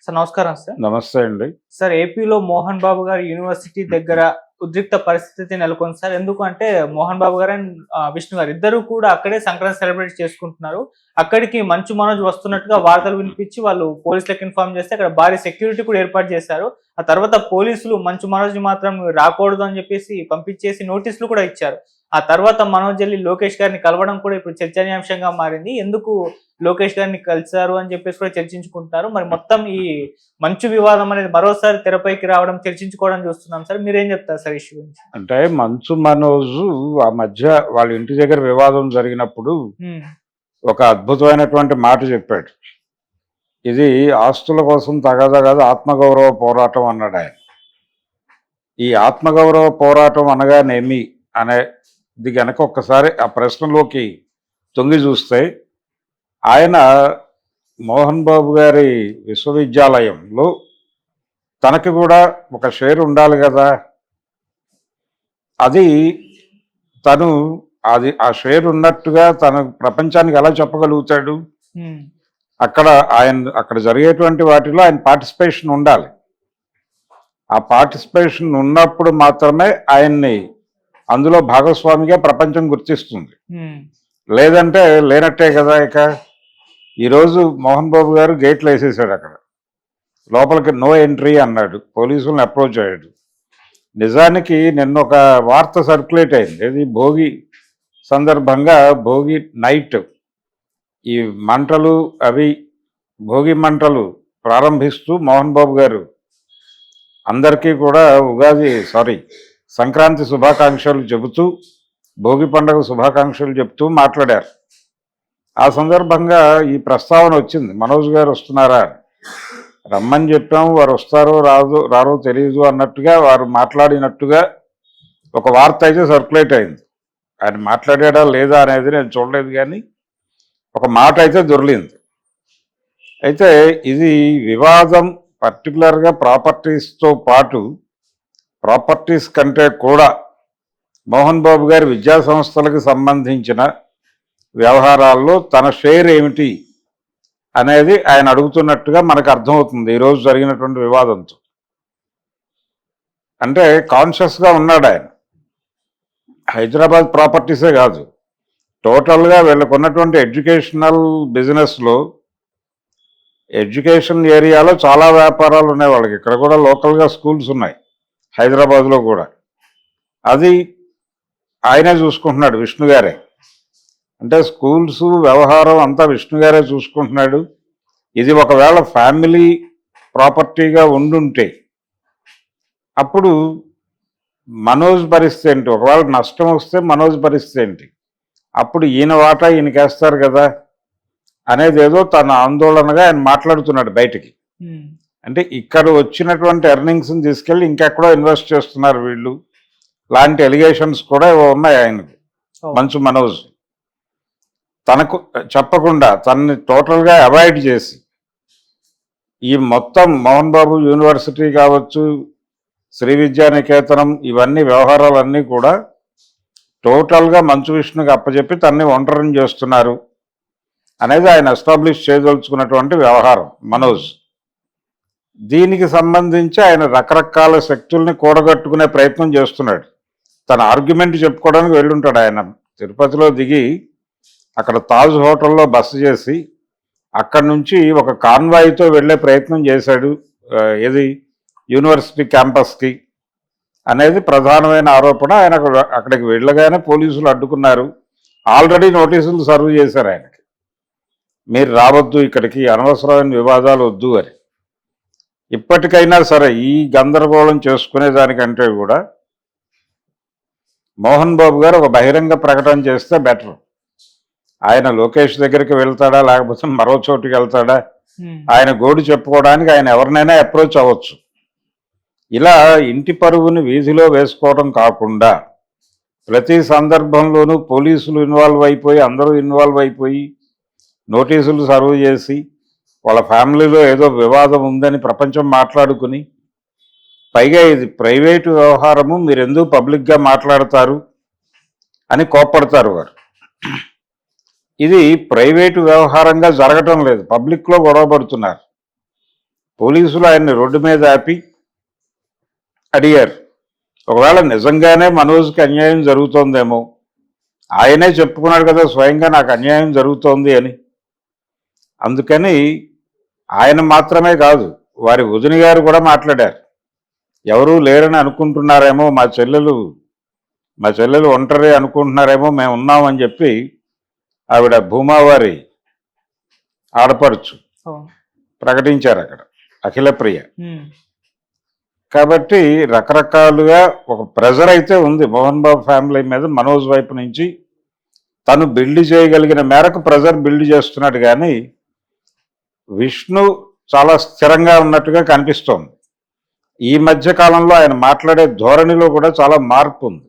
Sir నమస్కారం sir. నమస్తే అండి. సార్ ఏపీలో మోహన్ బాబు గారి యూనివర్సిటీ దగ్గర ఉద్రిక్త పరిస్థితి నెలకొంది సార్. ఎందుకు అంటే మోహన్ బాబు గారు అండ్ విష్ణు గారు ఇద్దరు కూడా అక్కడే సంక్రాంతి సెలబ్రేట్ చేసుకుంటున్నారు. అక్కడికి మంచు మనోజ్ వస్తున్నట్టుగా వార్తలు వినిపించి వాళ్ళు పోలీసులకు ఇన్ఫార్మ్ చేస్తే అక్కడ భారీ సెక్యూరిటీ కూడా ఏర్పాటు చేశారు. ఆ తర్వాత పోలీసులు మంచు మనోజ్ మాత్రం రాకూడదు అని చెప్పేసి పంపించేసి నోటీసులు కూడా ఇచ్చారు. ఆ తర్వాత మనోజ్ వెళ్ళి లోకేష్ గారిని కలవడం కూడా ఇప్పుడు చర్చనీయాంశంగా మారింది. ఎందుకు లోకేష్ గారిని కలిశారు అని చెప్పేసి కూడా చర్చించుకుంటున్నారు. మరి మొత్తం ఈ మంచు వివాదం అనేది మరోసారి తెరపైకి రావడం, చర్చించుకోవడం చూస్తున్నాం సార్. మీరేం చెప్తారు సార్ ఇష్యూ గురించి? అంటే మంచు మనోజ్ ఆ మధ్య వాళ్ళ ఇంటి దగ్గర వివాదం జరిగినప్పుడు ఒక అద్భుతమైనటువంటి మాట చెప్పాడు. ఇది ఆస్తుల కోసం తగదా కాదు, ఆత్మగౌరవ పోరాటం అన్నాడు ఆయన. ఈ ఆత్మగౌరవ పోరాటం అనగానేమి అనేది గనక ఒక్కసారి ఆ ప్రశ్నలోకి తొంగి చూస్తే, ఆయన మోహన్ బాబు గారి విశ్వవిద్యాలయంలో తనకి కూడా ఒక షేర్ ఉండాలి కదా. అది తను ఆ షేర్ ఉన్నట్టుగా తన ప్రపంచానికి ఎలా చెప్పగలుగుతాడు? అక్కడ జరిగేటువంటి వాటిలో ఆయన పార్టిసిపేషన్ ఉండాలి. ఆ పార్టిసిపేషన్ ఉన్నప్పుడు మాత్రమే ఆయన్ని అందులో భాగస్వామిగా ప్రపంచం గుర్తిస్తుంది. లేదంటే లేనట్టే కదా. ఇక ఈరోజు మోహన్ బాబు గారు గేట్లు వేసేసాడు, అక్కడ లోపలికి నో ఎంట్రీ అన్నాడు, పోలీసులను అప్రోచ్ అయ్యాడు. నిజానికి నిన్న ఒక వార్త సర్క్యులేట్ అయింది. ఇది భోగి సందర్భంగా, భోగి నైట్ ఈ మంటలు భోగి మంటలు ప్రారంభిస్తూ మోహన్ బాబు గారు అందరికీ కూడా సంక్రాంతి శుభాకాంక్షలు చెబుతూ, భోగి పండుగ శుభాకాంక్షలు చెబుతూ మాట్లాడారు. ఆ సందర్భంగా ఈ ప్రస్తావన వచ్చింది, మనోజ్ గారు వస్తున్నారా, రమ్మని చెప్పాము, వారు వస్తారో రారో తెలియదు అన్నట్టుగా వారు మాట్లాడినట్టుగా ఒక వార్త అయితే సర్క్యులేట్ అయింది. ఆయన మాట్లాడా లేదా అనేది నేను చూడలేదు, కానీ ఒక మాట అయితే దొరికింది. అయితే ఇది వివాదం పర్టికులర్గా ప్రాపర్టీస్తో పాటు, ప్రాపర్టీస్ కంటే కూడా మోహన్ బాబు గారి విద్యా సంస్థలకు సంబంధించిన వ్యవహారాల్లో తన షేర్ ఏమిటి అనేది ఆయన అడుగుతున్నట్టుగా మనకు అర్థమవుతుంది ఈరోజు జరిగినటువంటి వివాదంతో. అంటే కాన్షియస్గా ఉన్నాడు ఆయన. హైదరాబాద్ ప్రాపర్టీసే కాదు, టోటల్గా వీళ్ళకున్నటువంటి ఎడ్యుకేషనల్ బిజినెస్లో, ఎడ్యుకేషన్ ఏరియాలో చాలా వ్యాపారాలు ఉన్నాయి వాళ్ళకి. ఇక్కడ కూడా లోకల్గా స్కూల్స్ ఉన్నాయి హైదరాబాద్లో కూడా. అది ఆయనే చూసుకుంటున్నాడు, విష్ణు గారే. అంటే స్కూల్స్ వ్యవహారం అంతా విష్ణు గారే చూసుకుంటున్నాడు. ఇది ఒకవేళ ఫ్యామిలీ ప్రాపర్టీగా ఉండుంటే అప్పుడు మనోజ్ పరిస్థితి ఏంటి? ఒకవేళ నష్టం వస్తే మనోజ్ పరిస్థితి ఏంటి? అప్పుడు ఈయన వాటా ఈయనకేస్తారు కదా అనేది ఏదో తన ఆందోళనగా ఆయన మాట్లాడుతున్నాడు బయటికి. అంటే ఇక్కడ వచ్చినటువంటి ఎర్నింగ్స్ని తీసుకెళ్ళి ఇంకెక్కడో ఇన్వెస్ట్ చేస్తున్నారు వీళ్ళు లాంటి ఎలిగేషన్స్ కూడా ఉన్నాయి ఆయనకు. మంచు మనోజ్ తనకు చెప్పకుండా తనని టోటల్గా అవాయిడ్ చేసి, ఈ మొత్తం మోహన్ బాబు యూనివర్సిటీ కావచ్చు, శ్రీ విద్యానికేతనం, ఇవన్నీ వ్యవహారాలన్నీ కూడా టోటల్గా మంచు విష్ణుకి అప్పచెప్పి తనని ఒంటరిని చేస్తున్నారు అనేది ఆయన ఎస్టాబ్లిష్ చేయదలుచుకున్నటువంటి వ్యవహారం మనోజ్. దీనికి సంబంధించి ఆయన రకరకాల శక్తుల్ని కూడగట్టుకునే ప్రయత్నం చేస్తున్నాడు. తన ఆర్గ్యుమెంట్ చెప్పుకోవడానికి వెళ్ళుంటాడు. ఆయన తిరుపతిలో దిగి అక్కడ తాజ్ హోటల్లో బస చేసి అక్కడి నుంచి ఒక కాన్వాయ్తో వెళ్ళే ప్రయత్నం చేశాడు ఏది యూనివర్సిటీ క్యాంపస్కి అనేది ప్రధానమైన ఆరోపణ. ఆయన అక్కడికి వెళ్ళగానే పోలీసులు అడ్డుకున్నారు. ఆల్రెడీ నోటీసులు సర్వ్ చేశారు ఆయనకి, మీరు రావద్దు ఇక్కడికి, అనవసరమైన వివాదాలు వద్దు అని. ఇప్పటికైనా సరే ఈ గందరగోళం చేసుకునేదానికంటే కూడా మోహన్ బాబు గారు ఒక బహిరంగ ప్రకటన చేస్తే బెటర్. ఆయన లోకేష్ దగ్గరికి వెళ్తాడా, లేకపోతే మరో చోటుకి వెళ్తాడా, ఆయన గోడు చెప్పుకోవడానికి ఆయన ఎవరినైనా అప్రోచ్ అవ్వచ్చు. ఇలా ఇంటి పరుగుని వీధిలో వేసుకోవడం కాకుండా ప్రతి సందర్భంలోనూ పోలీసులు అందరూ ఇన్వాల్వ్ అయిపోయి నోటీసులు సర్వ్ చేసి వాళ్ళ ఫ్యామిలీలో ఏదో వివాదం ఉందని ప్రపంచం మాట్లాడుకుని, పైగా ఇది ప్రైవేటు వ్యవహారము, మీరు ఎందుకు పబ్లిక్గా మాట్లాడతారు అని కోప్పడతారు వారు. ఇది ప్రైవేటు వ్యవహారంగా జరగటం లేదు, పబ్లిక్లో గొడవ పడుతున్నారు. పోలీసులు ఆయన్ని రోడ్డు మీద ఆపి అడిగారు, ఒకవేళ నిజంగానే మనోజ్కి అన్యాయం జరుగుతోందేమో, ఆయనే చెప్పుకున్నాడు కదా స్వయంగా నాకు అన్యాయం జరుగుతోంది అని. అందుకని ఆయన మాత్రమే కాదు, వారి వదిన గారు కూడా మాట్లాడారు. ఎవరూ లేరని అనుకుంటున్నారేమో, మా చెల్లెలు ఒంటరి అనుకుంటున్నారేమో, మేము ఉన్నామని చెప్పి ఆవిడ భూమావారి ఆడపడుచు ప్రకటించారు అక్కడ, అఖిలప్రియ. కాబట్టి రకరకాలుగా ఒక ప్రెజర్ అయితే ఉంది మోహన్ బాబు ఫ్యామిలీ మీద మనోజ్ వైపు నుంచి. తను బిల్డ్ చేయగలిగిన మేరకు ప్రెజర్ బిల్డ్ చేస్తున్నాడు, కానీ విష్ణు చాలా స్థిరంగా ఉన్నట్టుగా కనిపిస్తోంది. ఈ మధ్య కాలంలో ఆయన మాట్లాడే ధోరణిలో కూడా చాలా మార్పు ఉంది.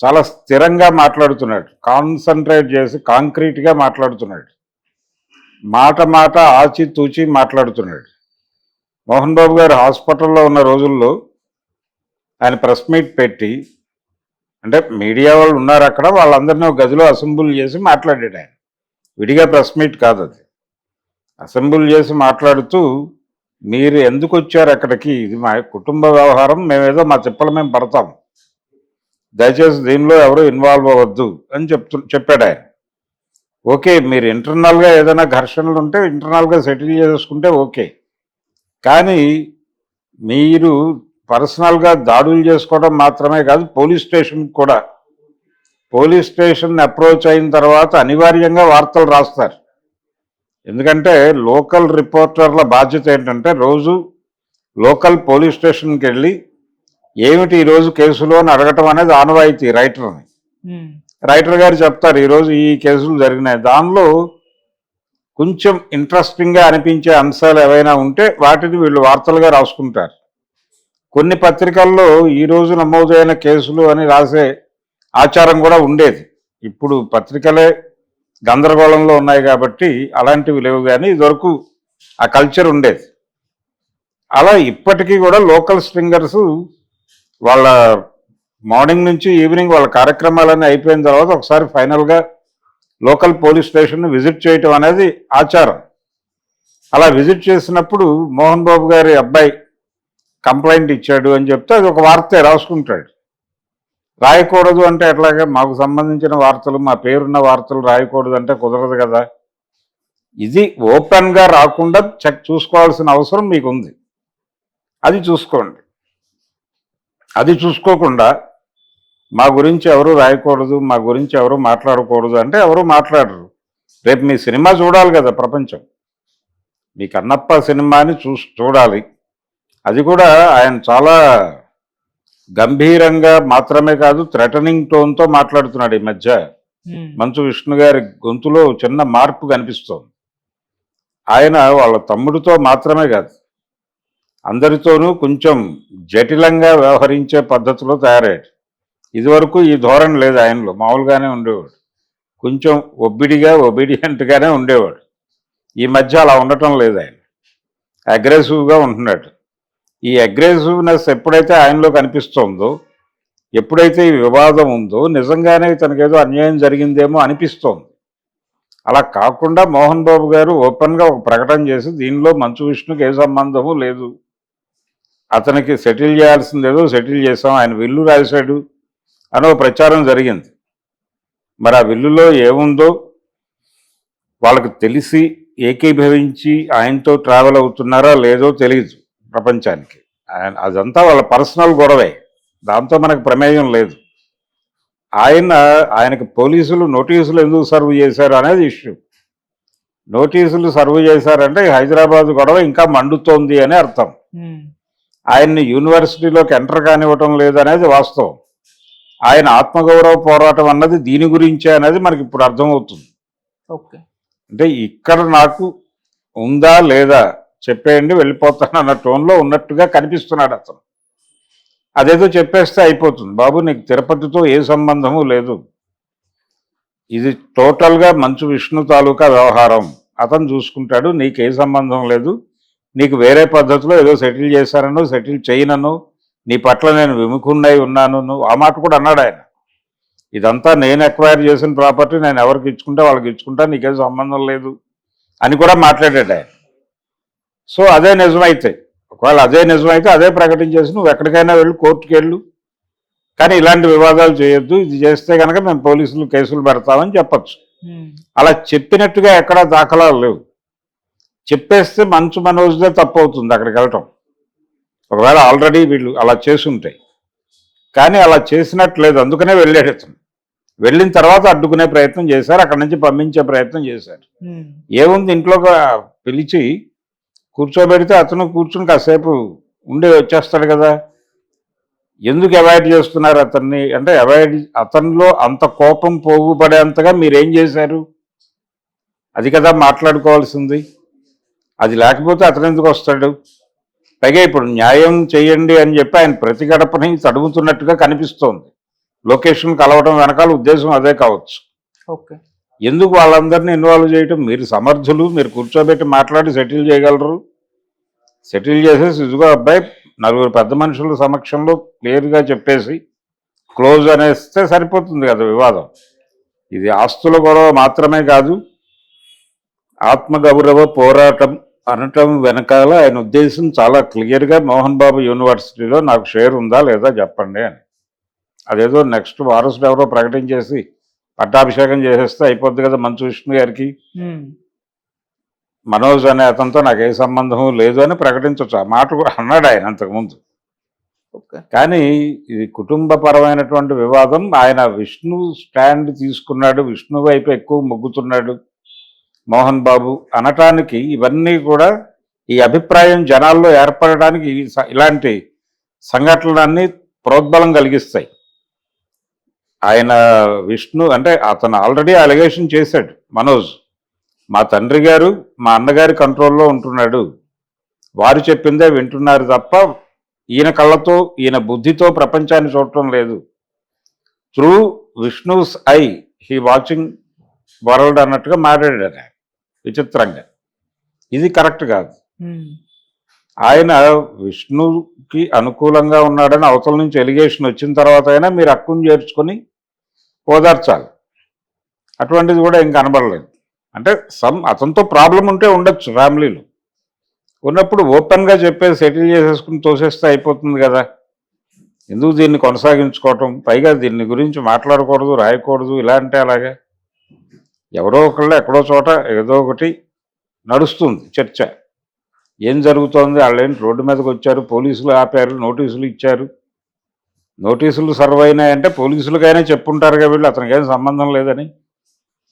చాలా స్థిరంగా మాట్లాడుతున్నాడు, కాన్సన్ట్రేట్ చేసి కాంక్రీట్గా మాట్లాడుతున్నాడు, మాట ఆచితూచి మాట్లాడుతున్నాడు. మోహన్ బాబు గారు హాస్పిటల్లో ఉన్న రోజుల్లో ఆయన ప్రెస్ మీట్ పెట్టి, అంటే మీడియా వాళ్ళు ఉన్నారు అక్కడ, వాళ్ళందరినీ ఒక గదిలో అసెంబుల్ చేసి మాట్లాడాడు ఆయన. విడిగా ప్రెస్ మీట్ కాదు అది, అసెంబుల్ చేసి మాట్లాడుతూ, మీరు ఎందుకు వచ్చారు అక్కడికి, ఇది మా కుటుంబ వ్యవహారం, మేమేదో మా తిప్పలు మేము పడతాం, దయచేసి దీనిలో ఎవరు ఇన్వాల్వ్ అవ్వద్దు అని చెప్పాడు ఆయన. ఓకే, మీరు ఇంటర్నల్గా ఏదైనా ఘర్షణలు ఉంటే ఇంటర్నల్గా సెటిల్ చేసుకుంటే ఓకే, కానీ మీరు పర్సనల్గా దాడులు చేసుకోవడం మాత్రమే కాదు, పోలీస్ స్టేషన్ అప్రోచ్ అయిన తర్వాత అనివార్యంగా వార్తలు రాస్తారు. ఎందుకంటే లోకల్ రిపోర్టర్ల బాధ్యత ఏంటంటే రోజు లోకల్ పోలీస్ స్టేషన్కి వెళ్ళి ఏమిటి ఈరోజు కేసులో అని అడగటం అనేది ఆనవాయితీ రైటర్ని. రైటర్ గారు చెప్తారు ఈరోజు ఈ కేసులు జరిగినాయి, దానిలో కొంచెం ఇంట్రెస్టింగ్గా అనిపించే అంశాలు ఏవైనా ఉంటే వాటిని వీళ్ళు వార్తలుగా రాసుకుంటారు. కొన్ని పత్రికల్లో ఈరోజు నమోదైన కేసులు అని రాసే ఆచారం కూడా ఉండేది. ఇప్పుడు పత్రికలే గందరగోళంలో ఉన్నాయి కాబట్టి అలాంటివి లేవు, కానీ ఇదివరకు ఆ కల్చర్ ఉండేది. అలా ఇప్పటికీ కూడా లోకల్ స్ట్రింగర్స్ వాళ్ళ మార్నింగ్ నుంచి ఈవినింగ్ వాళ్ళ కార్యక్రమాలన్నీ అయిపోయిన తర్వాత ఒకసారి ఫైనల్గా లోకల్ పోలీస్ స్టేషన్ విజిట్ చేయటం అనేది ఆచారం. అలా విజిట్ చేసినప్పుడు మోహన్ బాబు గారి అబ్బాయి కంప్లైంట్ ఇచ్చాడు అని చెప్తే అది ఒక వార్తే రాసుకుంటాడు. రాయకూడదు అంటే ఎట్లాగా, మాకు సంబంధించిన వార్తలు, మా పేరున్న వార్తలు రాయకూడదు అంటే కుదరదు కదా. ఇది ఓపెన్గా రాకుండా చూసుకోవాల్సిన అవసరం మీకుంది, అది చూసుకోండి. అది చూసుకోకుండా మా గురించి ఎవరు రాయకూడదు, మా గురించి ఎవరు మాట్లాడకూడదు అంటే ఎవరు మాట్లాడరు. రేపు మీ సినిమా చూడాలి కదా ప్రపంచం, మీ కన్నప్ప సినిమాని చూడాలి. అది కూడా ఆయన చాలా గంభీరంగా మాత్రమే కాదు, థ్రెటనింగ్ టోన్తో మాట్లాడుతున్నాడు. ఈ మధ్య మంచు విష్ణు గారి గొంతులో చిన్న మార్పు కనిపిస్తోంది. ఆయన వాళ్ళ తమ్ముడితో మాత్రమే కాదు, అందరితోనూ కొంచెం జటిలంగా వ్యవహరించే పద్ధతిలో తయారయ్యాడు. ఇదివరకు ఈ ధోరణి లేదు ఆయనలో, మామూలుగానే ఉండేవాడు, కొంచెం ఒబీడియంట్గానే ఉండేవాడు. ఈ మధ్య అలా ఉండటం లేదు, ఆయన అగ్రెసివ్గా ఉంటున్నాడు. ఈ అగ్రెసివ్నెస్ ఎప్పుడైతే ఆయనలో కనిపిస్తోందో, ఎప్పుడైతే ఈ వివాదం ఉందో, నిజంగానే తనకేదో అన్యాయం జరిగిందేమో అనిపిస్తోంది. అలా కాకుండా మోహన్ బాబు గారు ఓపెన్గా ఒక ప్రకటన చేసి దీనిలో మంచు విష్ణుకి ఏ సంబంధము లేదు, అతనికి సెటిల్ చేయాల్సిందేదో సెటిల్ చేసాం, ఆయన విల్లు రాశాడు అని ఒక ప్రచారం జరిగింది. మరి ఆ విల్లులో ఏముందో వాళ్ళకి తెలిసి ఏకీభవించి ఆయనతో ట్రావెల్ అవుతున్నారా లేదో తెలియదు ప్రపంచానికి. అదంతా వాళ్ళ పర్సనల్ గొడవే, దాంతో మనకు ప్రమేయం లేదు. ఆయనకు పోలీసులు నోటీసులు ఎందుకు సర్వ్ చేశారు అనేది ఇష్యూ. నోటీసులు సర్వ్ చేశారంటే హైదరాబాద్ గొడవ ఇంకా మండుతోంది అని అర్థం. ఆయన్ని యూనివర్సిటీలోకి ఎంటర్ కానివ్వటం లేదనేది వాస్తవం. ఆయన ఆత్మగౌరవ పోరాటం అన్నది దీని గురించే అనేది మనకి ఇప్పుడు అర్థమవుతుంది. అంటే ఇక్కడ నాకు ఉందా లేదా చెప్పేయండి వెళ్ళిపోతాను అన్న టోన్లో ఉన్నట్టుగా కనిపిస్తున్నాడు అతను. అదేదో చెప్పేస్తే అయిపోతుంది, బాబు నీకు తిరుపతితో ఏ సంబంధము లేదు, ఇది టోటల్గా మంచు విష్ణు తాలూకా వ్యవహారం, అతను చూసుకుంటాడు, నీకు ఏ సంబంధం లేదు, నీకు వేరే పద్ధతిలో ఏదో సెటిల్ చేశారనో సెటిల్ చేయనను, నీ పట్ల నేను విముఖున్నై ఉన్నాను, ఆ మాట కూడా అన్నాడు ఆయన. ఇదంతా నేను ఎక్వైర్ చేసిన ప్రాపర్టీ, నేను ఎవరికి ఇచ్చుకుంటే వాళ్ళకి ఇచ్చుకుంటా, నీకేం సంబంధం లేదు అని కూడా మాట్లాడాడు ఆయన. సో అదే నిజమైతే, ఒకవేళ అదే నిజమైతే అదే ప్రకటించేసి నువ్వు ఎక్కడికైనా వెళ్ళి కోర్టుకి వెళ్ళు, కానీ ఇలాంటి వివాదాలు చేయొద్దు, ఇది చేస్తే కనుక మేము పోలీసులు కేసులు పెడతామని చెప్పచ్చు. అలా చెప్పినట్టుగా ఎక్కడా దాఖలాలు లేవు. చెప్పేస్తే మంచు మనోజ్దే తప్పు అవుతుంది అక్కడికి వెళ్ళటం, ఒకవేళ ఆల్రెడీ వీళ్ళు అలా చేసుంటాయి. కానీ అలా చేసినట్లేదు, అందుకనే వెళ్ళాడు అతను. వెళ్ళిన తర్వాత అడ్డుకునే ప్రయత్నం చేశారు, అక్కడి నుంచి పంపించే ప్రయత్నం చేశారు. ఏముంది, ఇంట్లో పిలిచి కూర్చోబెడితే అతను కూర్చుని కాసేపు ఉండి వచ్చేస్తాడు కదా. ఎందుకు అవాయిడ్ చేస్తున్నారు అతన్ని అంటే, అతనిలో అంత కోపం పోగుపడేంతగా మీరేం చేశారు, అది కదా మాట్లాడుకోవాల్సింది. అది లేకపోతే అతను ఎందుకు వస్తాడు? పైగా ఇప్పుడు న్యాయం చేయండి అని చెప్పి ఆయన ప్రతి గడపని తడుముతున్నట్టుగా కనిపిస్తోంది. లొకేషన్ కలవడం వెనకాల ఉద్దేశం అదే కావచ్చు. ఓకే, ఎందుకు వాళ్ళందరినీ ఇన్వాల్వ్ చేయటం? మీరు సమర్థులు, మీరు కూర్చోబెట్టి మాట్లాడి సెటిల్ చేయగలరు. సెటిల్ చేసేసి ఇదిగో అబ్బాయి, నలుగురు పెద్ద మనుషుల సమక్షంలో క్లియర్గా చెప్పేసి క్లోజ్ అనేస్తే సరిపోతుంది కదా వివాదం. ఇది ఆస్తుల గొడవ మాత్రమే కాదు, ఆత్మగౌరవ పోరాటం అనటం వెనకాల ఆయన ఉద్దేశం చాలా క్లియర్గా మోహన్ బాబు యూనివర్సిటీలో నాకు షేర్ ఉందా లేదా చెప్పండి అని. అదేదో నెక్స్ట్ వారసుడు ఎవరో ప్రకటించేసి పట్టాభిషేకం చేసేస్తే అయిపోద్ది కదా మంచు విష్ణు గారికి. మనోజ్ అనే అతనితో నాకు ఏ సంబంధం లేదు అని ప్రకటించవచ్చు. ఆ మాట కూడా అన్నాడు ఆయన అంతకుముందు. కానీ ఇది కుటుంబపరమైనటువంటి వివాదం. ఆయన విష్ణు స్టాండ్ తీసుకున్నాడు, విష్ణు వైపు ఎక్కువ మొగ్గుతున్నాడు మోహన్ బాబు అనటానికి ఇవన్నీ కూడా ఈ అభిప్రాయం జనాల్లో ఏర్పడడానికి ఇలాంటి సంఘటనలన్నీ ప్రోద్బలం కలిగిస్తాయి. ఆయన విష్ణు అంటే అతను ఆల్రెడీ అలిగేషన్ చేశాడు మనోజ్, మా తండ్రి గారు మా అన్నగారి కంట్రోల్లో ఉంటున్నాడు, వారు చెప్పిందే వింటున్నారు తప్ప ఈయన కళ్ళతో ఈయన బుద్ధితో ప్రపంచాన్ని చూడటం లేదు. Through Vishnu's I he watching world అన్నట్టుగా మాట్లాడాడు విచిత్రంగా. ఇది కరెక్ట్ కాదు. ఆయన విష్ణుకి అనుకూలంగా ఉన్నాడని అవతల నుంచి ఎలిగేషన్ వచ్చిన తర్వాత అయినా మీరు హక్కును చేర్చుకొని ఓదార్చాలి. అటువంటిది కూడా ఏం కనబడలేదు. అంటే అతనితో ప్రాబ్లం ఉంటే ఉండొచ్చు, ఫ్యామిలీలో ఉన్నప్పుడు ఓపెన్గా చెప్పేసి సెటిల్ చేసేసుకుని తోసేస్తే అయిపోతుంది కదా. ఎందుకు దీన్ని కొనసాగించుకోవటం? పైగా దీన్ని గురించి మాట్లాడకూడదు, రాయకూడదు, ఇలా అంటే అలాగే ఎవరో ఒకళ్ళు ఎక్కడో చోట ఏదో ఒకటి నడుస్తుంది చర్చ. ఏం జరుగుతోంది, వాళ్ళేంటి రోడ్డు మీదకి వచ్చారు, పోలీసులు ఆపారు, నోటీసులు ఇచ్చారు, నోటీసులు సర్వ్ అయినాయంటే పోలీసులకైనా చెప్పుంటారుగా వీళ్ళు అతనికి ఏం సంబంధం లేదని.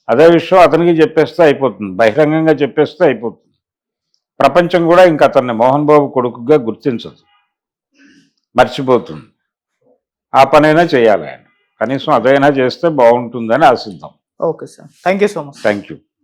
అదే విషయం అతనికి చెప్పేస్తే అయిపోతుంది, బహిరంగంగా చెప్పేస్తే అయిపోతుంది. ప్రపంచం కూడా ఇంక అతన్ని మోహన్ బాబు కొడుకుగా గుర్తించదు, మర్చిపోతుంది. ఆ పనైనా చేయాలి ఆయన, కనీసం అదైనా చేస్తే బాగుంటుందని ఆశిద్దాం. Okay sir, thank you so much. Thank you.